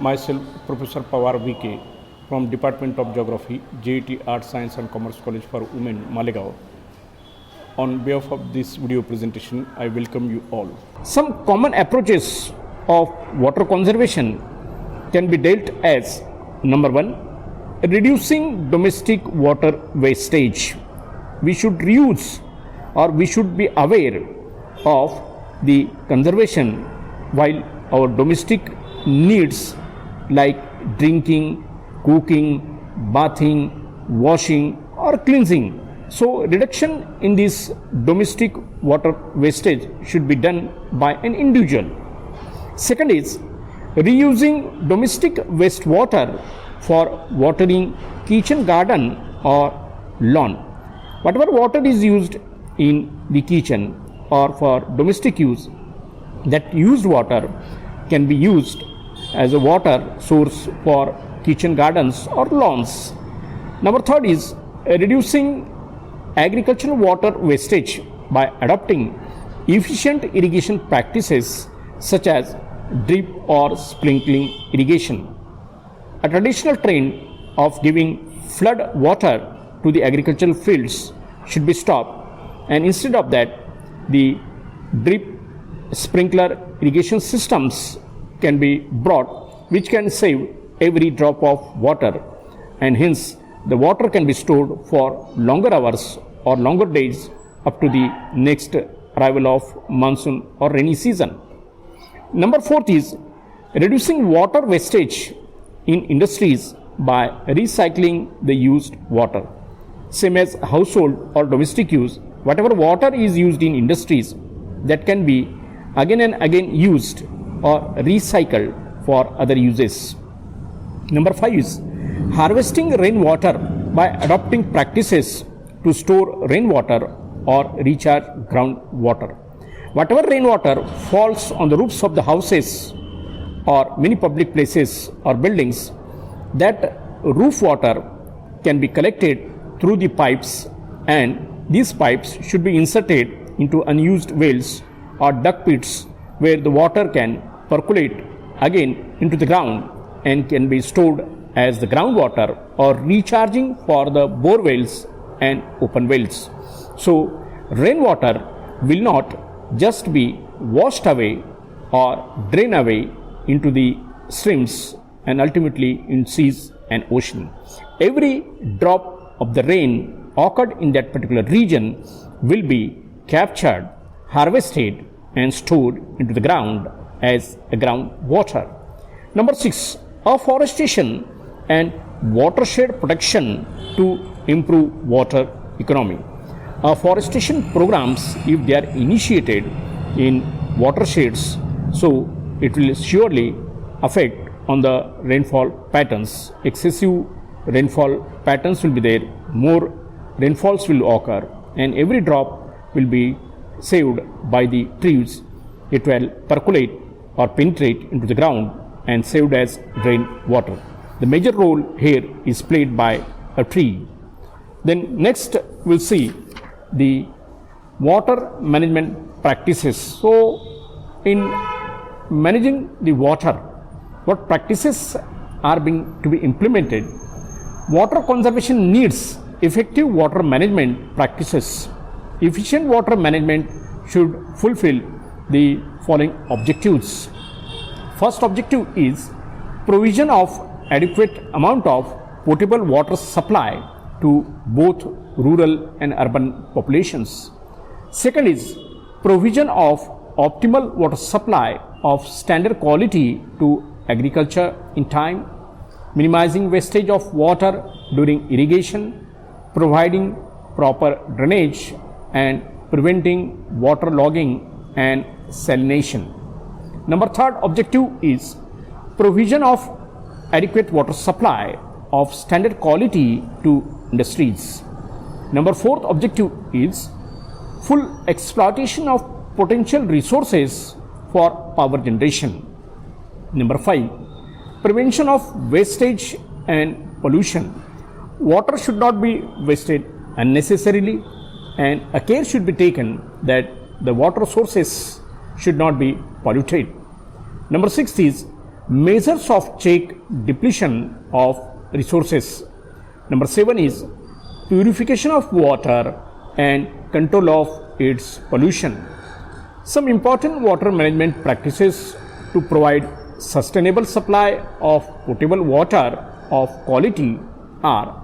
Myself, Professor Pawar VK from Department of Geography, J.A.T Art, Science and Commerce College for Women, Malegaon. On behalf of this video presentation, I welcome you all. Some common approaches of water conservation can be dealt as: number one, reducing domestic water wastage. We should reuse, or we should be aware of the conservation while our domestic needs like drinking, cooking, bathing, washing or cleansing. So reduction in this domestic water wastage should be done by an individual. Second is reusing domestic wastewater for watering kitchen garden or lawn. Whatever water is used in the kitchen or for domestic use, that used water can be used as a water source for kitchen gardens or lawns. Number third is reducing agricultural water wastage by adopting efficient irrigation practices such as drip or sprinkling irrigation. A traditional trend of giving flood water to the agricultural fields should be stopped, and instead of that, the drip sprinkler irrigation systems can be brought, which can save every drop of water, and hence the water can be stored for longer hours or longer days up to the next arrival of monsoon or rainy season. Number fourth is reducing water wastage in industries by recycling the used water. Same as household or domestic use, whatever water is used in industries, that can be again and again used or recycled for other uses. Number five is harvesting rainwater by adopting practices to store rainwater or recharge groundwater. Whatever rainwater falls on the roofs of the houses or many public places or buildings, that roof water can be collected through the pipes, and these pipes should be inserted into unused wells or duct pits where the water can percolate again into the ground and can be stored as the groundwater or recharging for the bore wells and open wells. So rainwater will not just be washed away or drain away into the streams and ultimately in seas and ocean. Every drop of the rain occurred in that particular region will be captured, harvested and stored into the ground as a groundwater. Number six, afforestation and watershed protection to improve water economy. Afforestation programs, if they are initiated in watersheds, so it will surely affect on the rainfall patterns. Excessive rainfall patterns will be there, more rainfalls will occur, and every drop will be saved by the trees. It will percolate or penetrate into the ground and saved as rainwater. The major role here is played by a tree. Then next we'll see the water management practices. So in managing the water, what practices are being to be implemented? Water conservation needs effective water management practices. Efficient water management should fulfill the following objectives. First objective is provision of adequate amount of potable water supply to both rural and urban populations. Second is provision of optimal water supply of standard quality to agriculture in time, minimizing wastage of water during irrigation, providing proper drainage and preventing water logging and salination. Number third objective is provision of adequate water supply of standard quality to industries. Number fourth objective is full exploitation of potential resources for power generation. Number five, prevention of wastage and pollution. Water should not be wasted unnecessarily, and a care should be taken that the water sources should not be polluted. Number six is Measures of check depletion of resources. Number 7 is purification of water and control of its pollution. Some important water management practices to provide sustainable supply of potable water of quality are